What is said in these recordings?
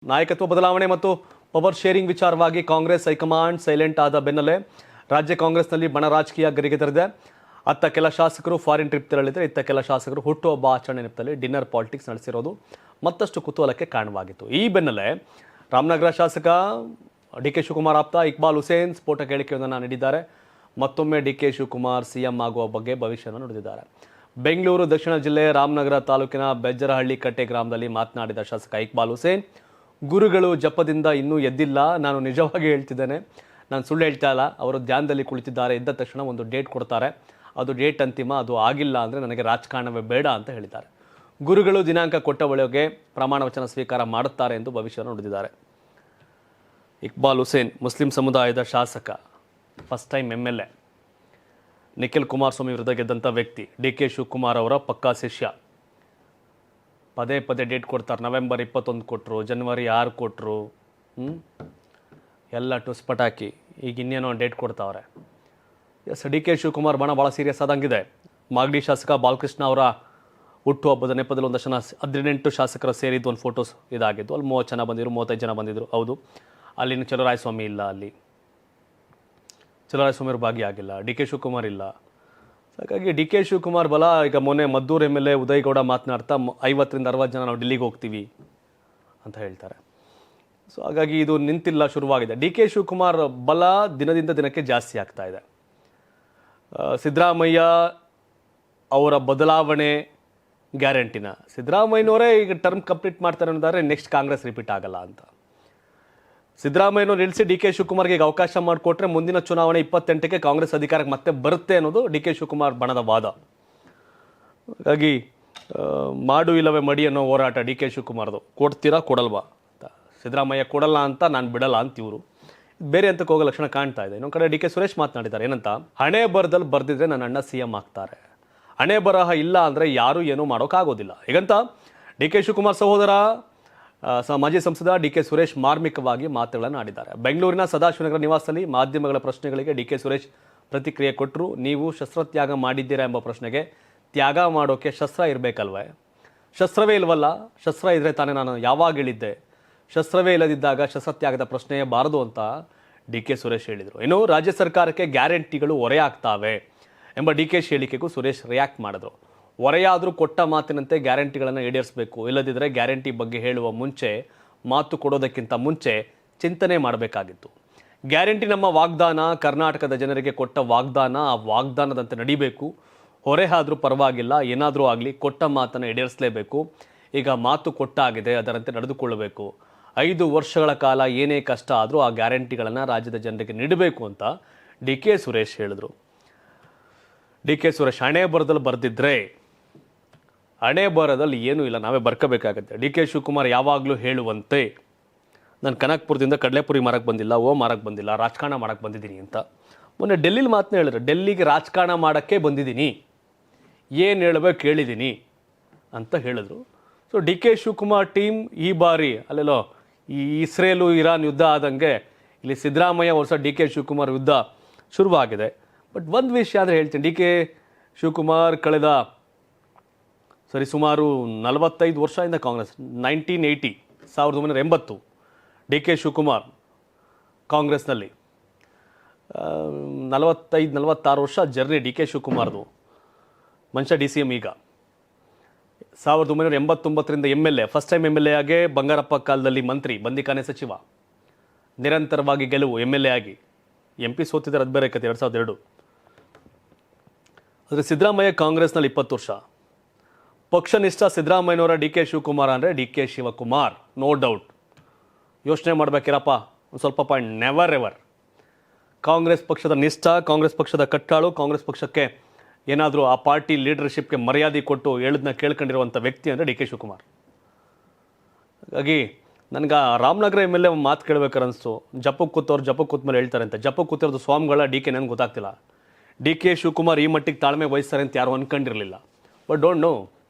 ನಾಯಕತ್ವ ಬದಲಾವಣೆ ಮತ್ತು ಪವರ್ ಶೇರಿಂಗ್ ವಿಚಾರವಾಗಿ ಕಾಂಗ್ರೆಸ್ ಹೈಕಮಾಂಡ್ ಸೈಲೆಂಟ್ ಆದ ಬೆನ್ನಲ್ಲೇ ರಾಜ್ಯ ಕಾಂಗ್ರೆಸ್ನಲ್ಲಿ ಬಣ ರಾಜಕೀಯ ಗರಿಗೆದರಿದೆ. ಅತ್ತ ಕೆಲ ಶಾಸಕರು ಫಾರಿನ್ ಟ್ರಿಪ್ ತೆರಳಿದರೆ ಇತ್ತ ಕೆಲ ಶಾಸಕರು ಹುಟ್ಟುಹಬ್ಬ ಆಚರಣೆ ನೆಪದಲ್ಲಿ ಡಿನ್ನರ್ ಪಾಲಿಟಿಕ್ಸ್ ನಡೆಸಿರೋದು ಮತ್ತಷ್ಟು ಕುತೂಹಲಕ್ಕೆ ಕಾರಣವಾಗಿತ್ತು. ಈ ಬೆನ್ನಲ್ಲೇ ರಾಮನಗರ ಶಾಸಕ ಡಿ.ಕೆ. ಶಿವಕುಮಾರ್ ಆಪ್ತ ಇಕ್ಬಾಲ್ ಹುಸೇನ್ ಸ್ಫೋಟಕ ಹೇಳಿಕೆಯೊಂದನ್ನು ನೀಡಿದ್ದಾರೆ. ಮತ್ತೊಮ್ಮೆ ಡಿ.ಕೆ. ಶಿವಕುಮಾರ್ ಸಿಎಂ ಆಗುವ ಬಗ್ಗೆ ಭವಿಷ್ಯವನ್ನು ನುಡಿದಿದ್ದಾರೆ. ಬೆಂಗಳೂರು ದಕ್ಷಿಣ ಜಿಲ್ಲೆ ರಾಮನಗರ ತಾಲೂಕಿನ ಬೆಜ್ಜರಹಳ್ಳಿ ಕಟ್ಟೆ ಗ್ರಾಮದಲ್ಲಿ ಮಾತನಾಡಿದ ಶಾಸಕ ಇಕ್ಬಾಲ್ ಹುಸೇನ್, ಗುರುಗಳು ಜಪದಿಂದ ಇನ್ನೂ ಎದ್ದಿಲ್ಲ. ನಾನು ನಿಜವಾಗಿ ಹೇಳ್ತಿದ್ದೇನೆ, ನಾನು ಸುಳ್ಳು ಹೇಳ್ತಾ ಇಲ್ಲ. ಅವರು ಧ್ಯಾನದಲ್ಲಿ ಕುಳಿತಿದ್ದಾರೆ. ಎದ್ದ ತಕ್ಷಣ ಒಂದು ಡೇಟ್ ಕೊಡ್ತಾರೆ. ಅದು ಡೇಟ್ ಅಂತಿಮ. ಅದು ಆಗಿಲ್ಲ ಅಂದರೆ ನನಗೆ ರಾಜಕಾರಣವೇ ಬೇಡ ಅಂತ ಹೇಳಿದ್ದಾರೆ. ಗುರುಗಳು ದಿನಾಂಕ ಕೊಟ್ಟ ಒಳಗೆ ಪ್ರಮಾಣ ವಚನ ಸ್ವೀಕಾರ ಮಾಡುತ್ತಾರೆ ಎಂದು ಭವಿಷ್ಯವನ್ನು ನುಡಿದಿದ್ದಾರೆ. ಇಕ್ಬಾಲ್ ಹುಸೇನ್ ಮುಸ್ಲಿಂ ಸಮುದಾಯದ ಶಾಸಕ, first time MLA. Nikhil Kumaraswamy ವಿರುದ್ಧ ಗೆದ್ದಂಥ ವ್ಯಕ್ತಿ. ಡಿ.ಕೆ. ಶಿವಕುಮಾರ್ ಅವರ ಪಕ್ಕಾ ಶಿಷ್ಯ. ಪದೇ ಪದೇ ಡೇಟ್ ಕೊಡ್ತಾರೆ. ನವೆಂಬರ್ 21 ಕೊಟ್ಟರು, ಜನವರಿ 6 ಕೊಟ್ಟರು. ಎಲ್ಲ ಟುಸ್ ಪಟಾಕಿ. ಈಗ ಇನ್ನೇನೋ ಡೇಟ್ ಕೊಡ್ತಾವ್ರೆ. ಎಸ್, ಡಿ.ಕೆ. ಶಿವಕುಮಾರ್ ಬಣ ಭಾಳ ಸೀರಿಯಸ್ ಆದಂಗಿದೆ. ಮಾಗಡಿ ಶಾಸಕ ಬಾಲಕೃಷ್ಣ ಅವರ ಹುಟ್ಟುಹಬ್ಬದ ನೆಪದಲ್ಲಿ ಒಂದಷ್ಟು 18 ಶಾಸಕರು ಸೇರಿದ್ದು ಒಂದು ಫೋಟೋಸ್ ಇದಾಗಿದ್ದು. ಅಲ್ಲಿ 30 ಜನ ಬಂದಿದ್ರು, 35 ಜನ ಬಂದಿದ್ರು. ಹೌದು, ಅಲ್ಲಿನ ಚಲುವರಾಯಸ್ವಾಮಿ ಇಲ್ಲ, ಅಲ್ಲಿ ಚಲುವರಾಯಸ್ವಾಮಿ ಅವರು ಭಾಗಿಯಾಗಿಲ್ಲ, ಡಿ.ಕೆ. ಶಿವಕುಮಾರ್ ಇಲ್ಲ. ಹಾಗಾಗಿ ಡಿ.ಕೆ. ಶಿವಕುಮಾರ್ ಬಲ ಈಗ ಮೊನ್ನೆ ಮದ್ದೂರು MLA ಉದಯಗೌಡ ಮಾತನಾಡ್ತಾ 50ರಿಂದ 60 ಜನ ನಾವು ಡೆಲ್ಲಿಗೆ ಹೋಗ್ತೀವಿ ಅಂತ ಹೇಳ್ತಾರೆ. ಸೊ ಹಾಗಾಗಿ ಇದು ನಿಂತಿಲ್ಲ, ಶುರುವಾಗಿದೆ. ಡಿ.ಕೆ. ಶಿವಕುಮಾರ್ ಬಲ ದಿನದಿಂದ ದಿನಕ್ಕೆ ಜಾಸ್ತಿ ಆಗ್ತಾ ಇದೆ. ಸಿದ್ದರಾಮಯ್ಯ ಅವರ ಬದಲಾವಣೆ ಗ್ಯಾರಂಟಿನ ಸಿದ್ದರಾಮಯ್ಯನವರೇ ಈಗ ಟರ್ಮ್ ಕಂಪ್ಲೀಟ್ ಮಾಡ್ತಾರೆ ಅನ್ನೋದಾದ್ರೆ ನೆಕ್ಸ್ಟ್ ಕಾಂಗ್ರೆಸ್ ರಿಪೀಟ್ ಆಗಲ್ಲ ಅಂತ ಸಿದ್ದರಾಮಯ್ಯನವ್ರು ನಿಲ್ಲಿಸಿ ಡಿ.ಕೆ. ಶಿವಕುಮಾರ್ಗೆ ಈಗ ಅವಕಾಶ ಮಾಡಿಕೊಟ್ರೆ ಮುಂದಿನ ಚುನಾವಣೆ 28ಕ್ಕೆ ಕಾಂಗ್ರೆಸ್ ಅಧಿಕಾರಕ್ಕೆ ಮತ್ತೆ ಬರುತ್ತೆ ಅನ್ನೋದು ಡಿ.ಕೆ. ಶಿವಕುಮಾರ್ ಬಣದ ವಾದ. ಹಾಗಾಗಿ ಮಾಡು ಇಲ್ಲವೇ ಮಡಿ ಅನ್ನೋ ಹೋರಾಟ ಡಿ.ಕೆ. ಶಿವಕುಮಾರ್ದು. ಕೊಡ್ತೀರಾ ಕೊಡಲ್ವಾ ಅಂತ. ಸಿದ್ದರಾಮಯ್ಯ ಕೊಡಲ್ಲ ಅಂತ ನಾನು ಬಿಡಲ್ಲ ಅಂತ ಇವರು ಬೇರೆ ಅಂತಕ್ಕೆ ಹೋಗೋ ಲಕ್ಷಣ ಕಾಣ್ತಾ ಇದೆ. ಇನ್ನೊಂದು ಕಡೆ ಡಿ.ಕೆ. ಸುರೇಶ್ ಮಾತನಾಡಿದ್ದಾರೆ. ಏನಂತ, ಹಣೆ ಬರದಲ್ಲಿ ಬರ್ದಿದ್ರೆ ನನ್ನ ಅಣ್ಣ CM ಆಗ್ತಾರೆ. ಹಣೆ ಬರಹ ಇಲ್ಲ ಅಂದರೆ ಯಾರೂ ಏನೂ ಮಾಡೋಕ್ಕಾಗೋದಿಲ್ಲ. ಹೀಗಂತ ಡಿ.ಕೆ. ಶಿವಕುಮಾರ್ ಸಹೋದರ ಮಾಜಿ ಸಂಸದ ಡಿ.ಕೆ. ಸುರೇಶ್ ಮಾರ್ಮಿಕವಾಗಿ ಮಾತುಗಳನ್ನು ಆಡಿದ್ದಾರೆ. ಬೆಂಗಳೂರಿನ ಸದಾಶಿವನಗರ ನಿವಾಸದಲ್ಲಿ ಮಾಧ್ಯಮಗಳ ಪ್ರಶ್ನೆಗಳಿಗೆ ಡಿ.ಕೆ. ಸುರೇಶ್ ಪ್ರತಿಕ್ರಿಯೆ ಕೊಟ್ಟರು. ನೀವು ಶಸ್ತ್ರತ್ಯಾಗ ಮಾಡಿದ್ದೀರಾ ಎಂಬ ಪ್ರಶ್ನೆಗೆ, ತ್ಯಾಗ ಮಾಡೋಕ್ಕೆ ಶಸ್ತ್ರ ಇರಬೇಕಲ್ವೇ? ಶಸ್ತ್ರವೇ ಇಲ್ವಲ್ಲ. ಶಸ್ತ್ರ ಇದ್ರೆ ತಾನೇ ನಾನು ಯಾವಾಗ ಹೇಳಿದ್ದೆ. ಶಸ್ತ್ರವೇ ಇಲ್ಲದಿದ್ದಾಗ ಶಸ್ತ್ರತ್ಯಾಗದ ಪ್ರಶ್ನೆಯೇ ಬಾರದು ಅಂತ ಡಿ.ಕೆ. ಸುರೇಶ್ ಹೇಳಿದರು. ಇನ್ನು ರಾಜ್ಯ ಸರ್ಕಾರಕ್ಕೆ ಗ್ಯಾರಂಟಿಗಳು ಹೊರೆಯಾಗ್ತಾವೆ ಎಂಬ ಡಿ.ಕೆ. ಹೇಳಿಕೆಗೂ ಸುರೇಶ್ ರಿಯಾಕ್ಟ್ ಮಾಡಿದ್ರು. ಹೊರೆಯಾದರೂ ಕೊಟ್ಟ ಮಾತಿನಂತೆ ಗ್ಯಾರಂಟಿಗಳನ್ನು ಈಡೇರಿಸಬೇಕು. ಇಲ್ಲದಿದ್ದರೆ ಗ್ಯಾರಂಟಿ ಬಗ್ಗೆ ಹೇಳುವ ಮುಂಚೆ, ಮಾತು ಕೊಡೋದಕ್ಕಿಂತ ಮುಂಚೆ ಚಿಂತನೆ ಮಾಡಬೇಕಾಗಿತ್ತು. ಗ್ಯಾರಂಟಿ ನಮ್ಮ ವಾಗ್ದಾನ, ಕರ್ನಾಟಕದ ಜನರಿಗೆ ಕೊಟ್ಟ ವಾಗ್ದಾನ. ಆ ವಾಗ್ದಾನದಂತೆ ನಡಿಬೇಕು. ಹೊರೆ ಆದರೂ ಪರವಾಗಿಲ್ಲ, ಏನಾದರೂ ಆಗಲಿ ಕೊಟ್ಟ ಮಾತನ್ನು ಈಡೇರಿಸಲೇಬೇಕು. ಈಗ ಮಾತು ಕೊಟ್ಟಾಗಿದೆ, ಅದರಂತೆ ನಡೆದುಕೊಳ್ಳಬೇಕು. 5 ವರ್ಷಗಳ ಕಾಲ ಏನೇ ಕಷ್ಟ ಆದರೂ ಆ ಗ್ಯಾರಂಟಿಗಳನ್ನು ರಾಜ್ಯದ ಜನರಿಗೆ ನೀಡಬೇಕು ಅಂತ ಡಿ.ಕೆ. ಸುರೇಶ್ ಹೇಳಿದರು. ಡಿ.ಕೆ. ಸುರೇಶ್ ಹಣೆ ಬರದಲ್ಲಿ ಬರೆದಿದ್ರೆ, ಹಣೆ ಬರದಲ್ಲಿ ಏನೂ ಇಲ್ಲ, ನಾವೇ ಬರ್ಕೋಬೇಕಾಗತ್ತೆ. ಡಿ.ಕೆ. ಶಿವಕುಮಾರ್ ಯಾವಾಗಲೂ ಹೇಳುವಂತೆ, ನಾನು ಕನಕಪುರದಿಂದ ಕಡಲೆಪುರಿ ಮಾರಕ್ಕೆ ಬಂದಿಲ್ಲ, ಮಾರಕ್ಕೆ ಬಂದಿಲ್ಲ, ರಾಜಕಾರಣ ಮಾಡೋಕ್ಕೆ ಬಂದಿದ್ದೀನಿ ಅಂತ ಮೊನ್ನೆ ಡೆಲ್ಲಿಲಿ ಮಾತನ್ನ ಹೇಳಿದ್ರು. ಡೆಲ್ಲಿಗೆ ರಾಜಕಾರಣ ಮಾಡೋಕ್ಕೆ ಬಂದಿದ್ದೀನಿ, ಏನು ಹೇಳಬೇಕು ಹೇಳಿದ್ದೀನಿ ಅಂತ ಹೇಳಿದ್ರು. ಸೊ ಡಿ.ಕೆ. ಶಿವಕುಮಾರ್ ಟೀಮ್ ಈ ಬಾರಿ ಅಲ್ಲೆಲ್ಲೋ ಈ ಇಸ್ರೇಲು ಇರಾನ್ ಯುದ್ಧ ಆದಂಗೆ ಇಲ್ಲಿ ಸಿದ್ದರಾಮಯ್ಯ ವರ್ಷ ಡಿ.ಕೆ. ಶಿವಕುಮಾರ್ ಯುದ್ಧ ಶುರುವಾಗಿದೆ. ಬಟ್ ಒಂದು ವಿಷಯ ಅಂದರೆ ಹೇಳ್ತೀನಿ, ಡಿ.ಕೆ. ಶಿವಕುಮಾರ್ ಕಳೆದ ಸುಮಾರು 45 ವರ್ಷದಿಂದ ಕಾಂಗ್ರೆಸ್, 1980 ಡಿ.ಕೆ. ಶಿವಕುಮಾರ್ ಕಾಂಗ್ರೆಸ್ನಲ್ಲಿ 45-46 ವರ್ಷ ಜರ್ನಿ ಡಿ.ಕೆ. ಶಿವಕುಮಾರ್ದು. ಮನುಷ್ಯ DCM. ಈಗ 1989ರಿಂದ MLA, ಫಸ್ಟ್ ಟೈಮ್ MLA ಆಗಿ ಬಂಗಾರಪ್ಪ ಕಾಲದಲ್ಲಿ ಮಂತ್ರಿ, ಬಂದಿಖಾನೆ ಸಚಿವ, ನಿರಂತರವಾಗಿ ಗೆಲುವು MLA ಆಗಿ. MP ಸೋತಿದ್ದಾರೆ, ಅದು ಬೇರೆ ಕತೆ. 2002. ಆದರೆ ಸಿದ್ದರಾಮಯ್ಯ ಕಾಂಗ್ರೆಸ್ನಲ್ಲಿ 20 ವರ್ಷ. ಪಕ್ಷನಿಷ್ಠ ಸಿದ್ದರಾಮಯ್ಯನವರ ಡಿ.ಕೆ. ಶಿವಕುಮಾರ್ ಅಂದರೆ ಡಿ.ಕೆ. Shivakumar, no doubt. ಯೋಚನೆ ಮಾಡಬೇಕಿರಪ್ಪ ಒಂದು ಸ್ವಲ್ಪ ಪಾಯಿಂಟ್. ನೆವರ್ ಎವರ್ ಕಾಂಗ್ರೆಸ್ ಪಕ್ಷದ ನಿಷ್ಠ, ಕಾಂಗ್ರೆಸ್ ಪಕ್ಷದ ಕಟ್ಟಾಳು, ಕಾಂಗ್ರೆಸ್ ಪಕ್ಷಕ್ಕೆ ಏನಾದರೂ ಆ ಪಾರ್ಟಿ ಲೀಡರ್ಶಿಪ್ಗೆ ಮರ್ಯಾದೆ ಕೊಟ್ಟು ಹೇಳೋದನ್ನ ಕೇಳ್ಕೊಂಡಿರುವಂಥ ವ್ಯಕ್ತಿ ಅಂದರೆ ಡಿ.ಕೆ. ಶಿವಕುಮಾರ್. ಹಾಗಾಗಿ ನನಗೆ ರಾಮನಗರ MLA ಮಾತು ಕೇಳಬೇಕಾರೆ ಅನಿಸ್ತು. ಜಪಕ್ಕೆ ಕೂತ್ ಮೇಲೆ ಹೇಳ್ತಾರೆ ಅಂತ. ಜಪಕ್ಕೆ ಕೂತಿರೋದು ಸ್ವಾಮಿಗಳ ಡಿ.ಕೆ. ನನಗೆ ಗೊತ್ತಾಗ್ತಿಲ್ಲ. ಡಿ.ಕೆ. ಶಿವಕುಮಾರ್ ಈ ಮಟ್ಟಿಗೆ ತಾಳ್ಮೆ ವಹಿಸ್ತಾರೆ ಅಂತ ಯಾರು ಅಂದ್ಕೊಂಡಿರಲಿಲ್ಲ. ಬಟ್ ಡೋಂಟ್ ನೋ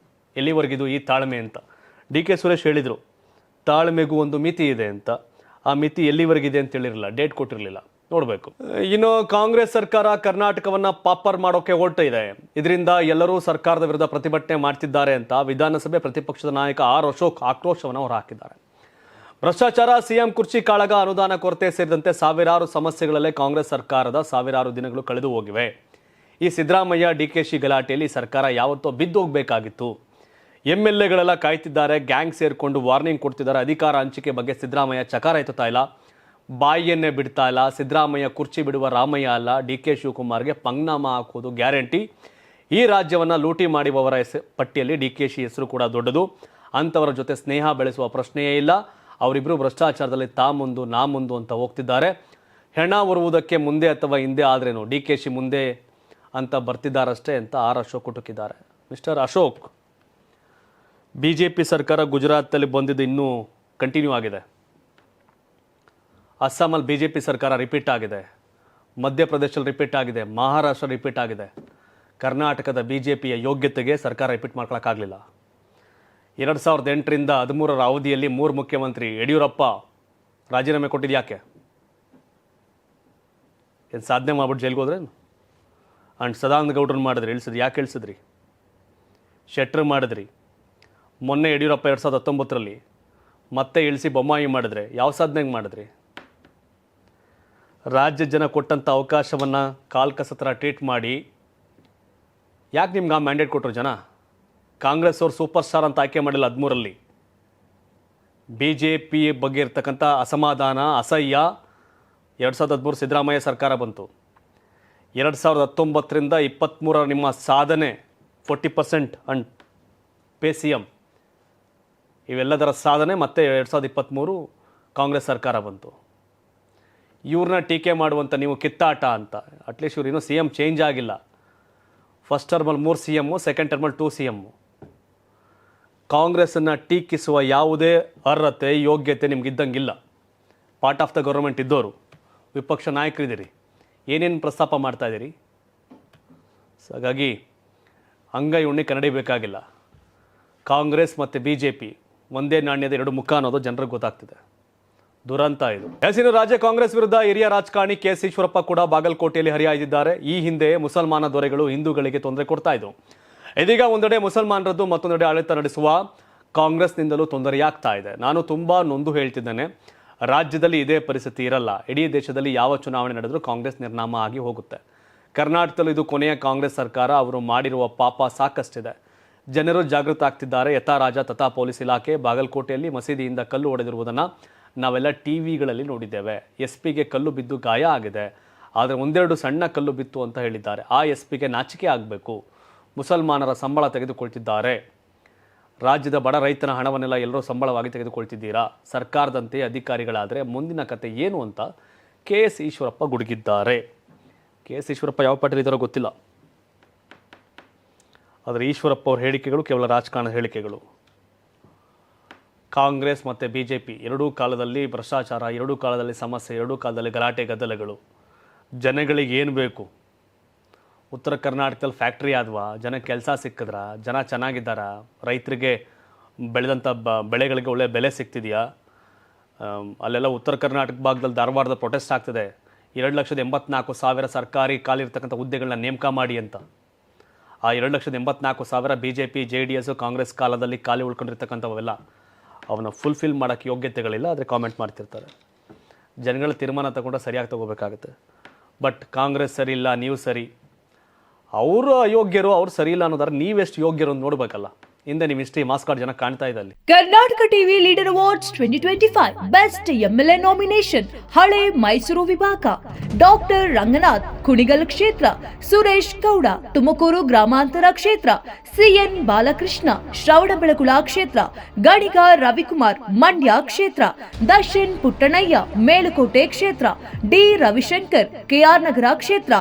ಎಲ್ಲಿವರೆಗಿದು ಈ ತಾಳ್ಮೆ ಅಂತ. ಡಿ.ಕೆ. ಸುರೇಶ್ ಹೇಳಿದರು, ತಾಳ್ಮೆಗೂ ಒಂದು ಮಿತಿ ಇದೆ ಅಂತ. ಆ ಮಿತಿ ಎಲ್ಲಿವರೆಗಿದೆ ಅಂತ ಹೇಳಿರಲಿಲ್ಲ, ಡೇಟ್ ಕೊಟ್ಟಿರಲಿಲ್ಲ. ನೋಡಬೇಕು. ಇನ್ನು ಕಾಂಗ್ರೆಸ್ ಸರ್ಕಾರ ಕರ್ನಾಟಕವನ್ನು ಪಾಪರ್ ಮಾಡೋಕೆ ಹೊರಟ ಇದೆ. ಇದರಿಂದ ಎಲ್ಲರೂ ಸರ್ಕಾರದ ವಿರುದ್ಧ ಪ್ರತಿಭಟನೆ ಮಾಡ್ತಿದ್ದಾರೆ ಅಂತ ವಿಧಾನಸಭೆ ಪ್ರತಿಪಕ್ಷದ ನಾಯಕ R. ಅಶೋಕ್ ಆಕ್ರೋಶವನ್ನು ಹೊರಹಾಕಿದ್ದಾರೆ. ಭ್ರಷ್ಟಾಚಾರ, ಸಿಎಂ ಕುರ್ಚಿ ಕಾಳಗ, ಅನುದಾನ ಕೊರತೆ ಸೇರಿದಂತೆ ಸಾವಿರಾರು ಸಮಸ್ಯೆಗಳಲ್ಲೇ ಕಾಂಗ್ರೆಸ್ ಸರ್ಕಾರದ ಸಾವಿರಾರು ದಿನಗಳು ಕಳೆದು ಹೋಗಿವೆ. ಈ ಸಿದ್ದರಾಮಯ್ಯ ಡಿಕೆಶಿ ಗಲಾಟೆಯಲ್ಲಿ ಸರ್ಕಾರ ಯಾವತ್ತೋ ಬಿದ್ದು ಹೋಗಬೇಕಾಗಿತ್ತು. MLAಗಳೆಲ್ಲ ಕಾಯ್ತಿದ್ದಾರೆ, ಗ್ಯಾಂಗ್ ಸೇರಿಕೊಂಡು ವಾರ್ನಿಂಗ್ ಕೊಡ್ತಿದ್ದಾರೆ. ಅಧಿಕಾರ ಹಂಚಿಕೆ ಬಗ್ಗೆ ಸಿದ್ದರಾಮಯ್ಯ ಚಕಾರ ಎತ್ತುತ್ತಾ ಇಲ್ಲ, ಬಾಯಿಯನ್ನೇ ಬಿಡ್ತಾ ಇಲ್ಲ. ಸಿದ್ದರಾಮಯ್ಯ ಕುರ್ಚಿ ಬಿಡುವ ರಾಮಯ್ಯ ಅಲ್ಲ, DK ಶಿವಕುಮಾರ್ಗೆ ಪಂಗ್ನಾಮ ಹಾಕೋದು ಗ್ಯಾರಂಟಿ. ಈ ರಾಜ್ಯವನ್ನು ಲೂಟಿ ಮಾಡುವವರ ಪಟ್ಟಿಯಲ್ಲಿ DKಶಿ ಹೆಸರು ಕೂಡ ದೊಡ್ಡದು. ಅಂಥವರ ಜೊತೆ ಸ್ನೇಹ ಬೆಳೆಸುವ ಪ್ರಶ್ನೆಯೇ ಇಲ್ಲ. ಅವರಿಬ್ಬರು ಭ್ರಷ್ಟಾಚಾರದಲ್ಲಿ ತಾ ಮುಂದು ನಾ ಮುಂದು ಅಂತ ಹೋಗ್ತಿದ್ದಾರೆ. ಹೆಣ ಹೊರುವುದಕ್ಕೆ ಮುಂದೆ ಅಥವಾ ಹಿಂದೆ ಆದ್ರೇನು, DKಶಿ ಮುಂದೆ ಅಂತ ಬರ್ತಿದ್ದಾರಷ್ಟೇ ಅಂತ ಅಶೋಕ್ ಕುಟುಕಿದ್ದಾರೆ. ಮಿಸ್ಟರ್ ಅಶೋಕ್, BJP ಸರ್ಕಾರ ಗುಜರಾತಲ್ಲಿ ಬಂದಿದ್ದು ಇನ್ನೂ ಕಂಟಿನ್ಯೂ ಆಗಿದೆ. ಅಸ್ಸಾಮಲ್ಲಿ BJP ಸರ್ಕಾರ ರಿಪೀಟ್ ಆಗಿದೆ, ಮಧ್ಯಪ್ರದೇಶದಲ್ಲಿ ರಿಪೀಟ್ ಆಗಿದೆ, ಮಹಾರಾಷ್ಟ್ರ ರಿಪೀಟ್ ಆಗಿದೆ. ಕರ್ನಾಟಕದ BJPಯ ಯೋಗ್ಯತೆಗೆ ಸರ್ಕಾರ ರಿಪೀಟ್ ಮಾಡ್ಕೊಳಕ್ಕಾಗಲಿಲ್ಲ. 2008ರಿಂದ 2013 ಅವಧಿಯಲ್ಲಿ 3 ಮುಖ್ಯಮಂತ್ರಿ ಯಡಿಯೂರಪ್ಪ ರಾಜೀನಾಮೆ ಕೊಟ್ಟಿದ್ದು ಯಾಕೆ? ಏನು ಸಾಧನೆ ಮಾಡ್ಬಿಟ್ಟು ಜೈಲ್ಗೆ ಹೋದ್ರೇನು? ಆ್ಯಂಡ್ ಸದಾನಂದ ಗೌಡ್ರನ್ನ ಮಾಡಿದ್ರಿ, ಇಳಿಸಿದ್ರಿ. ಯಾಕೆ ಇಳಿಸಿದ್ರಿ? ಶೆಟ್ಟರ್ ಮಾಡಿದ್ರಿ. ಮೊನ್ನೆ ಯಡಿಯೂರಪ್ಪ 2019ರಲ್ಲಿ ಮತ್ತೆ ಇಳಿಸಿ ಬೊಮ್ಮಾಯಿ ಮಾಡಿದ್ರೆ ಯಾವ ಸಾಧನೆಗೆ ಮಾಡಿದ್ರಿ? ರಾಜ್ಯ ಜನ ಕೊಟ್ಟಂಥ ಅವಕಾಶವನ್ನು ಕಾಲ್ಕಸ ಥರ ಟ್ರೀಟ್ ಮಾಡಿ ಯಾಕೆ ನಿಮ್ಗೆ ಆ ಮ್ಯಾಂಡೇಟ್ ಕೊಟ್ಟರು ಜನ? ಕಾಂಗ್ರೆಸ್ ಅವ್ರು ಸೂಪರ್ ಸ್ಟಾರ್ ಅಂತ ಆಯ್ಕೆ ಮಾಡಿಲ್ಲ 2013ರಲ್ಲಿ. BJP ಬಗ್ಗೆ ಇರ್ತಕ್ಕಂಥ ಅಸಮಾಧಾನ, ಅಸಹ್ಯ 2013 ಸಿದ್ದರಾಮಯ್ಯ ಸರ್ಕಾರ ಬಂತು. 2019ರಿಂದ 23 ನಿಮ್ಮ ಸಾಧನೆ 40% ಅಂಡ್ ಪೇ CM, ಇವೆಲ್ಲದರ ಸಾಧನೆ ಮತ್ತೆ 2023 ಕಾಂಗ್ರೆಸ್ ಸರ್ಕಾರ ಬಂತು. ಇವ್ರನ್ನ ಟೀಕೆ ಮಾಡುವಂಥ ನೀವು ಕಿತ್ತಾಟ ಅಂತ. ಅಟ್ಲೀಸ್ಟ್ ಇವ್ರು ಇನ್ನೂ CM ಚೇಂಜ್ ಆಗಿಲ್ಲ. ಫಸ್ಟ್ ಟರ್ಮಲ್ಲಿ 3 CM, ಸೆಕೆಂಡ್ ಟರ್ಮಲ್ಲಿ 2 CM. ಕಾಂಗ್ರೆಸ್ಸನ್ನು ಟೀಕಿಸುವ ಯಾವುದೇ ಅರ್ಹತೆ, ಯೋಗ್ಯತೆ ನಿಮಗಿದ್ದಂಗಿಲ್ಲ. ಪಾರ್ಟ್ ಆಫ್ ದ ಗೌರ್ಮೆಂಟ್ ಇದ್ದವರು, ವಿಪಕ್ಷ ನಾಯಕರಿದ್ದೀರಿ, ಏನೇನು ಪ್ರಸ್ತಾಪ ಮಾಡ್ತಾ ಇದ್ದೀರಿ? ಹಾಗಾಗಿ ಅಂಗೈ ಉಣ್ಣಿ ಕನ್ನಡಿ ಬೇಕಾಗಿಲ್ಲ. ಕಾಂಗ್ರೆಸ್ ಮತ್ತು BJP ಒಂದೇ ನಾಣ್ಯದ 2 ಮುಖ ಅನ್ನೋದು ಜನರಿಗೆ ಗೊತ್ತಾಗ್ತಿದೆ. ದುರಂತ ಇದು. ಇನ್ನು ರಾಜ್ಯ ಕಾಂಗ್ರೆಸ್ ವಿರುದ್ಧ ಹಿರಿಯ ರಾಜಕಾರಣಿ KS ಈಶ್ವರಪ್ಪ ಕೂಡ ಬಾಗಲಕೋಟೆಯಲ್ಲಿ ಹರಿಹಾಯ್ದಿದ್ದಾರೆ. ಈ ಹಿಂದೆ ಮುಸಲ್ಮಾನ ದೊರೆಗಳು ಹಿಂದೂಗಳಿಗೆ ತೊಂದರೆ ಕೊಡ್ತಾ ಇದ್ರು. ಇದೀಗ ಒಂದೆಡೆ ಮುಸಲ್ಮಾನರದ್ದು, ಮತ್ತೊಂದೆಡೆ ಆಡಳಿತ ನಡೆಸುವ ಕಾಂಗ್ರೆಸ್ನಿಂದಲೂ ತೊಂದರೆಯಾಗ್ತಾ ಇದೆ. ನಾನು ತುಂಬಾ ನೊಂದು ಹೇಳ್ತಿದ್ದೇನೆ, ರಾಜ್ಯದಲ್ಲಿ ಇದೇ ಪರಿಸ್ಥಿತಿ ಇರಲ್ಲ. ಇಡೀ ದೇಶದಲ್ಲಿ ಯಾವ ಚುನಾವಣೆ ನಡೆದರೂ ಕಾಂಗ್ರೆಸ್ ನಿರ್ನಾಮ ಆಗಿ ಹೋಗುತ್ತೆ. ಕರ್ನಾಟಕದಲ್ಲೂ ಇದು ಕೊನೆಯ ಕಾಂಗ್ರೆಸ್ ಸರ್ಕಾರ. ಅವರು ಮಾಡಿರುವ ಪಾಪ ಸಾಕಷ್ಟಿದೆ. ಜನರು ಜಾಗೃತ ಆಗ್ತಿದ್ದಾರೆ. ಯಥಾ ರಾಜ ತಥಾ ಪೊಲೀಸ್ ಇಲಾಖೆ. ಬಾಗಲಕೋಟೆಯಲ್ಲಿ ಮಸೀದಿಯಿಂದ ಕಲ್ಲು ಹೊಡೆದಿರುವುದನ್ನು ನಾವೆಲ್ಲ TVಗಳಲ್ಲಿ ನೋಡಿದ್ದೇವೆ. SPಗೆ ಕಲ್ಲು ಬಿದ್ದು ಗಾಯ ಆಗಿದೆ, ಆದರೆ ಒಂದೆರಡು ಸಣ್ಣ ಕಲ್ಲು ಬಿತ್ತು ಅಂತ ಹೇಳಿದ್ದಾರೆ. ಆ SPಗೆ ನಾಚಿಕೆ ಆಗಬೇಕು. ಮುಸಲ್ಮಾನರ ಸಂಬಳ ತೆಗೆದುಕೊಳ್ತಿದ್ದಾರೆ. ರಾಜ್ಯದ ಬಡ ರೈತನ ಹಣವನ್ನೆಲ್ಲ ಎಲ್ಲರೂ ಸಂಬಳವಾಗಿ ತೆಗೆದುಕೊಳ್ತಿದ್ದೀರಾ. ಸರ್ಕಾರದಂತೆ ಅಧಿಕಾರಿಗಳಾದರೆ ಮುಂದಿನ ಕತೆ ಏನು ಅಂತ KS ಈಶ್ವರಪ್ಪ ಗುಡುಗಿದ್ದಾರೆ. KS ಈಶ್ವರಪ್ಪ ಯಾವ ಪಾರ್ಟಿಲಿ ಇದ್ದಾರೋ ಗೊತ್ತಿಲ್ಲ, ಆದರೆ ಈಶ್ವರಪ್ಪ ಅವ್ರ ಹೇಳಿಕೆಗಳು ಕೇವಲ ರಾಜಕಾರಣದ ಹೇಳಿಕೆಗಳು. ಕಾಂಗ್ರೆಸ್ ಮತ್ತು BJP ಎರಡೂ ಕಾಲದಲ್ಲಿ ಭ್ರಷ್ಟಾಚಾರ, ಎರಡೂ ಕಾಲದಲ್ಲಿ ಸಮಸ್ಯೆ, ಎರಡೂ ಕಾಲದಲ್ಲಿ ಗಲಾಟೆ ಗದ್ದಲೆಗಳು. ಜನಗಳಿಗೆ ಏನು ಬೇಕು? ಉತ್ತರ ಕರ್ನಾಟಕದಲ್ಲಿ ಫ್ಯಾಕ್ಟ್ರಿ ಆದ್ವಾ? ಜನಕ್ಕೆ ಕೆಲಸ ಸಿಕ್ಕಿದ್ರ? ಜನ ಚೆನ್ನಾಗಿದ್ದಾರಾ? ರೈತರಿಗೆ ಬೆಳೆದಂಥ ಬೆಳೆಗಳಿಗೆ ಒಳ್ಳೆ ಬೆಲೆ ಸಿಗ್ತಿದೆಯಾ? ಅಲ್ಲೆಲ್ಲ ಉತ್ತರ ಕರ್ನಾಟಕ ಭಾಗದಲ್ಲಿ ಧಾರವಾಡದ ಪ್ರೊಟೆಸ್ಟ್ ಆಗ್ತಿದೆ. 2,84,000 ಸರ್ಕಾರಿ ಖಾಲಿರ್ತಕ್ಕಂಥ ಹುದ್ದೆಗಳನ್ನ ನೇಮಕ ಮಾಡಿ ಅಂತ. ಆ 2,84,000 BJP, JDS, ಕಾಂಗ್ರೆಸ್ ಕಾಲದಲ್ಲಿ ಖಾಲಿ ಉಳ್ಕೊಂಡಿರ್ತಕ್ಕಂಥವೆಲ್ಲ ಅವನ್ನ ಫುಲ್ಫಿಲ್ ಮಾಡೋಕ್ಕೆ ಯೋಗ್ಯತೆಗಳಿಲ್ಲ, ಆದರೆ ಕಾಮೆಂಟ್ ಮಾಡ್ತಿರ್ತಾರೆ. ಜನಗಳ ತೀರ್ಮಾನ ತಗೊಂಡ್ರೆ ಸರಿಯಾಗಿ ತಗೋಬೇಕಾಗುತ್ತೆ. ಬಟ್ ಕಾಂಗ್ರೆಸ್ ಸರಿ ಇಲ್ಲ, ನೀವು ಸರಿ, ಅವರು ಅಯೋಗ್ಯರು, ಅವ್ರು ಸರಿ ಇಲ್ಲ ಅನ್ನೋದಾದ್ರೆ ನೀವೆಷ್ಟು ಯೋಗ್ಯರು ಅಂತ ನೋಡ್ಬೇಕಲ್ಲ. ಹಿಂದೆ ನಿಮ್ಮ ಹಿಸ್ಟ್ರಿ ಮಾಸ್ ಕಾರ್ಡ್ ಜನ ಕಾಣ್ತಾ ಇದೆ ಅಲ್ಲಿ. Karnataka TV leader awards 2025 best MLA nomination ಹಳೆ ಮೈಸೂರು ವಿಭಾಗ ಡಾಕ್ಟರ್ ರಂಗನಾಥ್ ಕುಣಿಗಲ್ ಕ್ಷೇತ್ರ, ಸುರೇಶ್ ಗೌಡ ತುಮಕೂರು ಗ್ರಾಮಾಂತರ ಕ್ಷೇತ್ರ, CN ಬಾಲಕೃಷ್ಣ ಶ್ರವಣಬೆಳಗೊಳ ಕ್ಷೇತ್ರ, ಗಣಿಗ ರವಿಕುಮಾರ್ ಮಂಡ್ಯ ಕ್ಷೇತ್ರ, ದರ್ಶನ್ ಪುಟ್ಟಣಯ್ಯ ಮೇಲುಕೋಟೆ ಕ್ಷೇತ್ರ, D ರವಿಶಂಕರ್ KR ನಗರ ಕ್ಷೇತ್ರ,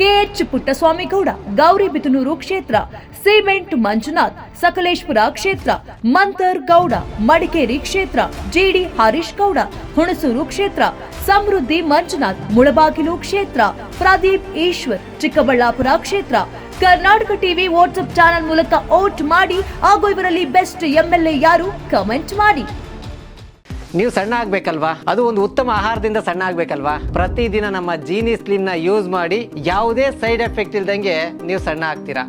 KH ಪುಟ್ಟಸ್ವಾಮಿ ಗೌಡ ಗೌರಿಬಿದನೂರು ಕ್ಷೇತ್ರ, ಸಿಮೆಂಟ್ ಮಂಜುನಾಥ್ ಸಕಲೇಶ್ಪುರ ಕ್ಷೇತ್ರ, ಮಂತರ್ ಗೌಡ ಮಡಿಕೇರಿ ಕ್ಷೇತ್ರ, GD ಹರೀಶ್ ಗೌಡ ಹುಣಸೂರು ಕ್ಷೇತ್ರ, ಸಮೃದ್ಧಿ ಮಂಜುನಾಥ್ ಮುಳಬಾಗಿಲು ಕ್ಷೇತ್ರ, ಪ್ರದೀಪ್ ಈಶ್ವರ್ ಚಿಕ್ಕಬಳ್ಳಾಪುರ ಕ್ಷೇತ್ರ. ಕರ್ನಾಟಕ ಟಿವಿ ವಾಟ್ಸ್ಆಪ್ ಚಾನೆಲ್ ಮೂಲಕ ವೋಟ್ ಮಾಡಿ ಹಾಗೂ ಇವರಲ್ಲಿ ಬೆಸ್ಟ್ MLA ಯಾರು ಕಮೆಂಟ್ ಮಾಡಿ. ನೀವು ಸಣ್ಣ ಆಗ್ಬೇಕಲ್ವಾ? ಅದು ಒಂದು ಉತ್ತಮ ಆಹಾರದಿಂದ ಸಣ್ಣ ಆಗ್ಬೇಕಲ್ವಾ? ಪ್ರತಿದಿನ ನಮ್ಮ ಜೀನಿ ಸ್ಲಿಮ್ ನ ಯೂಸ್ ಮಾಡಿ ಯಾವುದೇ ಸೈಡ್ ಎಫೆಕ್ಟ್ ಇಲ್ದಂಗೆ ನೀವು ಸಣ್ಣ ಆಗ್ತೀರಾ.